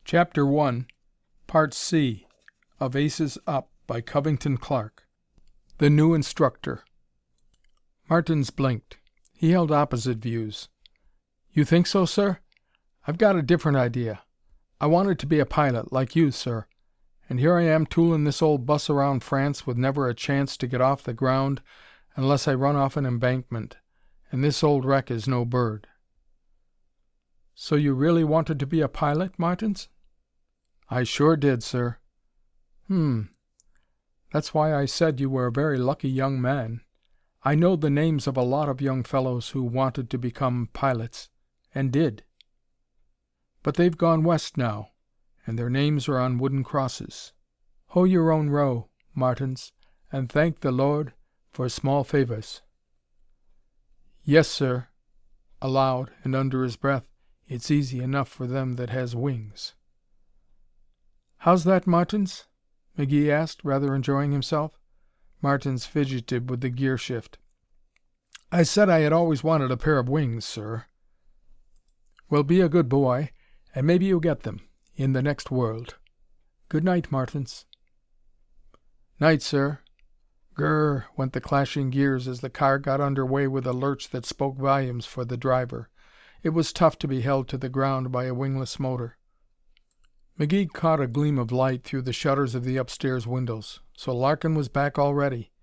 Chapter 1, Part C of Aces Up by Covington Clarke. The New Instructor. Martins blinked. He held opposite views. "You think so, sir? I've got a different idea. I wanted to be a pilot, like you, sir. And here I am tooling this old bus around France with never a chance to get off the ground unless I run off an embankment. And this old wreck is no bird." "So you really wanted to be a pilot, Martins?" "I sure did, sir." That's why I said you were a very lucky young man. I know the names of a lot of young fellows who wanted to become pilots, and did. But they've gone west now, and their names are on wooden crosses. Hoe your own row, Martins, and thank the Lord for small favors." "Yes, sir." Aloud, and under his breath, "It's easy enough for them that has wings." "How's that, Martins?" McGee asked, rather enjoying himself. Martins fidgeted with the gear shift. "I said I had always wanted a pair of wings, sir." "Well, be a good boy, and maybe you'll get them, in the next world. Good night, Martins." "Night, sir." Grrr went the clashing gears as the car got under way with a lurch that spoke volumes for the driver. It was tough to be held to the ground by a wingless motor. McGee caught a gleam of light through the shutters of the upstairs windows. So Larkin was back already.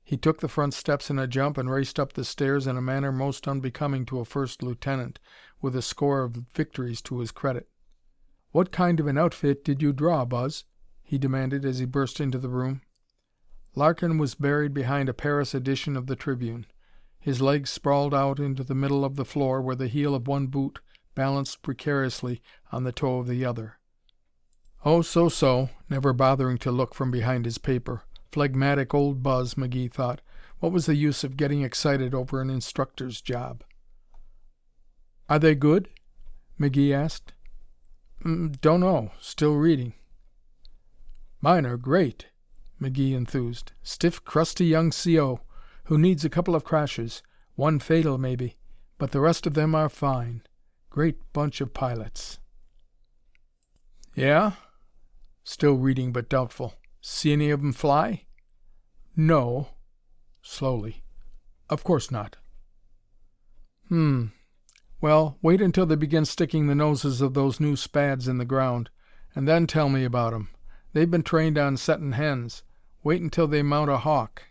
He took the front steps in a jump and raced up the stairs in a manner most unbecoming to a first lieutenant, with a score of victories to his credit. "What kind of an outfit did you draw, Buzz?" he demanded as he burst into the room. Larkin was buried behind a Paris edition of the Tribune. His legs sprawled out into the middle of the floor where the heel of one boot balanced precariously on the toe of the other. "Oh, so, never bothering to look from behind his paper. Phlegmatic old Buzz, McGee thought. What was the use of getting excited over an instructor's job? "Are they good?" McGee asked. "Don't know. Still reading." "Mine are great," McGee enthused. "Stiff, crusty young CO. who needs a couple of crashes. One fatal, maybe. But the rest of them are fine. Great bunch of pilots." "Yeah?" Still reading but doubtful. "See any of 'em fly?" "No." Slowly. "Of course not." Well, wait until they begin sticking the noses of those new Spads in the ground, and then tell me about 'em. They've been trained on settin' hens. Wait until they mount a hawk."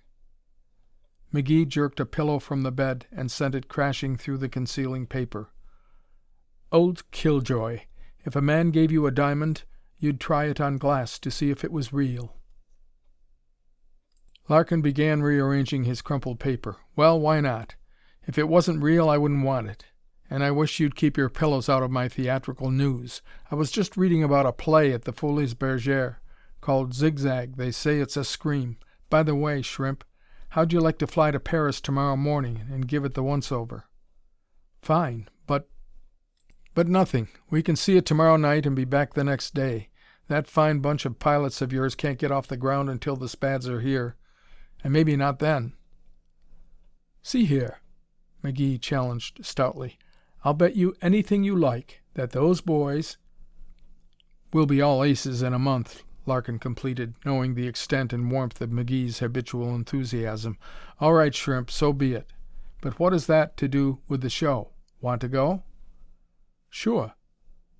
McGee jerked a pillow from the bed and sent it crashing through the concealing paper. "Old killjoy. If a man gave you a diamond, you'd try it on glass to see if it was real." Larkin began rearranging his crumpled paper. "Well, why not? If it wasn't real, I wouldn't want it. And I wish you'd keep your pillows out of my theatrical news. I was just reading about a play at the Folies Bergère called Zigzag. They say it's a scream. By the way, Shrimp, how'd you like to fly to Paris tomorrow morning and give it the once-over?" "Fine, but nothing. We can see it tomorrow night and be back the next day. That fine bunch of pilots of yours can't get off the ground until the Spads are here. And maybe not then." "See here," McGee challenged stoutly. "I'll bet you anything you like that those boys—" "We'll be all aces in a month," Larkin completed, knowing the extent and warmth of McGee's habitual enthusiasm. "All right, Shrimp, so be it. But what has that to do with the show? Want to go?" "Sure.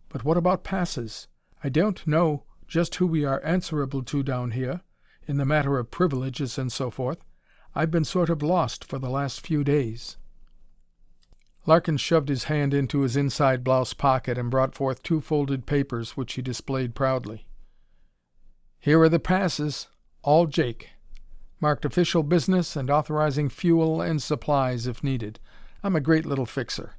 But what about passes? I don't know just who we are answerable to down here, in the matter of privileges and so forth. I've been sort of lost for the last few days." Larkin shoved his hand into his inside blouse pocket and brought forth two folded papers, which he displayed proudly. "Here are the passes. All Jake. Marked official business and authorizing fuel and supplies if needed. I'm a great little fixer.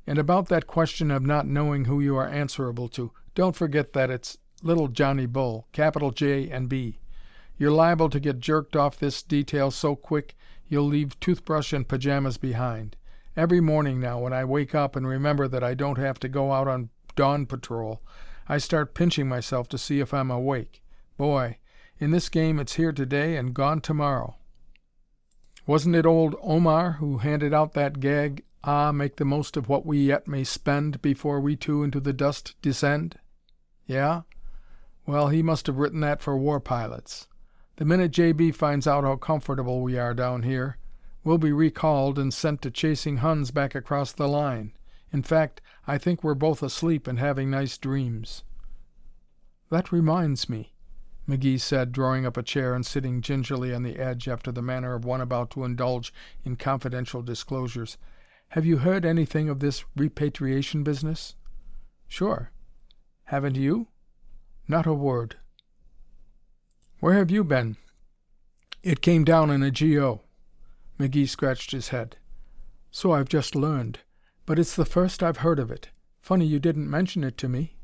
And about that question of not knowing who you are answerable to, don't forget that it's little Johnny Bull, capital J and B. You're liable to get jerked off this detail so quick you'll leave toothbrush and pajamas behind. Every morning now, when I wake up and remember that I don't have to go out on dawn patrol, I start pinching myself to see if I'm awake. Boy, in this game it's here today and gone tomorrow. Wasn't it old Omar who handed out that gag, "Ah, make the most of what we yet may spend before we too into the dust descend"? Yeah? Well, he must have written that for war pilots. The minute JB finds out how comfortable we are down here, we'll be recalled and sent to chasing Huns back across the line. In fact, I think we're both asleep and having nice dreams." "That reminds me," McGee said, drawing up a chair and sitting gingerly on the edge after the manner of one about to indulge in confidential disclosures. "Have you heard anything of this repatriation business?" "Sure. Haven't you?" "Not a word." "Where have you been?" "It came down in a GO." McGee scratched his head. "So I've just learned. But it's the first I've heard of it. Funny you didn't mention it to me."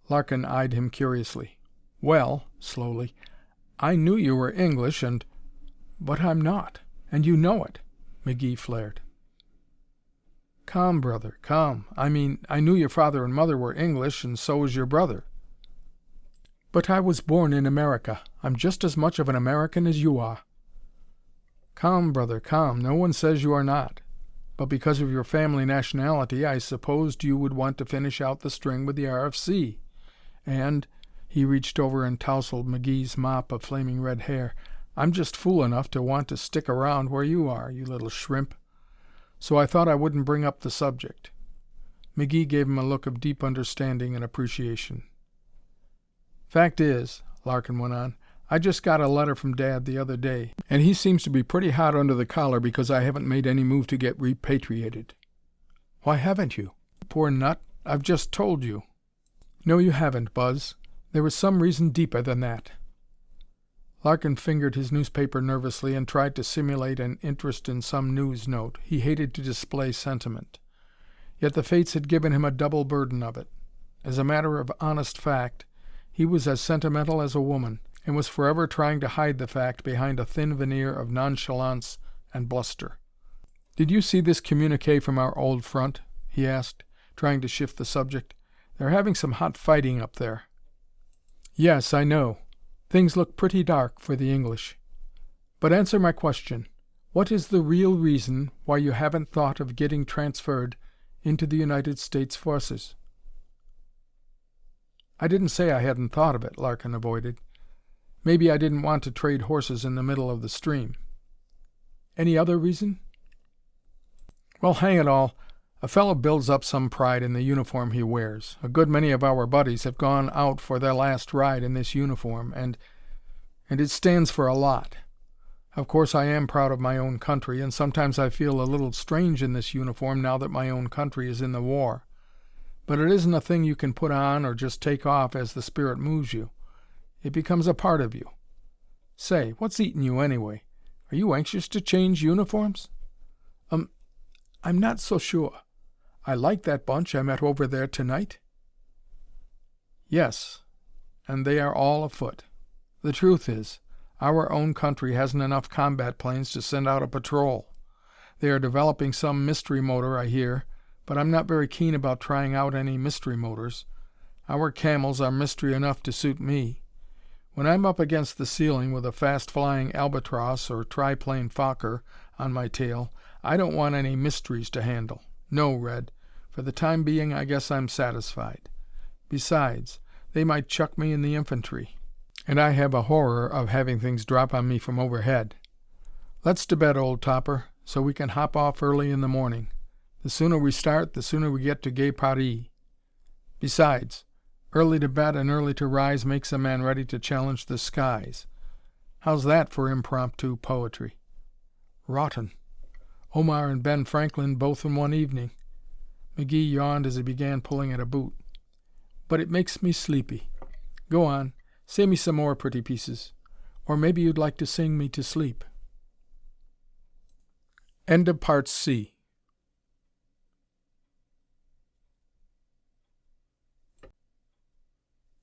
Larkin eyed him curiously. "Well," slowly, "I knew you were English and—" "But I'm not. And you know it," McGee flared. "Calm, brother, calm. I mean, I knew your father and mother were English, and so was your brother. But I was born in America. I'm just as much of an American as you are." "Calm, brother, calm. No one says you are not. But because of your family nationality, I supposed you would want to finish out the string with the RFC. And," he reached over and tousled McGee's mop of flaming red hair, "I'm just fool enough to want to stick around where you are, you little shrimp. So I thought I wouldn't bring up the subject." McGee gave him a look of deep understanding and appreciation. "Fact is," Larkin went on, "I just got a letter from Dad the other day, and he seems to be pretty hot under the collar because I haven't made any move to get repatriated." "Why haven't you?" "Poor nut. I've just told you." "No, you haven't, Buzz. There is some reason deeper than that." Larkin fingered his newspaper nervously and tried to simulate an interest in some news note. He hated to display sentiment. Yet the fates had given him a double burden of it. As a matter of honest fact, he was as sentimental as a woman, and was forever trying to hide the fact behind a thin veneer of nonchalance and bluster. "Did you see this communiqué from our old front?" he asked, trying to shift the subject. "They're having some hot fighting up there." "Yes, I know. Things look pretty dark for the English. But answer my question. What is the real reason why you haven't thought of getting transferred into the United States forces?" "I didn't say I hadn't thought of it," Larkin avoided. "Maybe I didn't want to trade horses in the middle of the stream." "Any other reason?" "Well, hang it all, a fellow builds up some pride in the uniform he wears. A good many of our buddies have gone out for their last ride in this uniform, and it stands for a lot. Of course I am proud of my own country, and sometimes I feel a little strange in this uniform now that my own country is in the war. But it isn't a thing you can put on or just take off as the spirit moves you. It becomes a part of you. Say, what's eating you anyway? Are you anxious to change uniforms?" I'm not so sure. I like that bunch I met over there tonight." "Yes, and they are all afoot. The truth is, our own country hasn't enough combat planes to send out a patrol. They are developing some mystery motor, I hear, but I'm not very keen about trying out any mystery motors. Our Camels are mystery enough to suit me. When I'm up against the ceiling with a fast-flying Albatross or triplane Fokker on my tail, I don't want any mysteries to handle. No, Red, for the time being I guess I'm satisfied. Besides, they might chuck me in the infantry, and I have a horror of having things drop on me from overhead. Let's to bed, old topper, so we can hop off early in the morning. The sooner we start, the sooner we get to Gay Paris. Besides, early to bed and early to rise makes a man ready to challenge the skies. How's that for impromptu poetry?" "Rotten. Omar and Ben Franklin both in one evening." McGee yawned as he began pulling at a boot. "But it makes me sleepy. Go on, say me some more pretty pieces. Or maybe you'd like to sing me to sleep." End of Part C.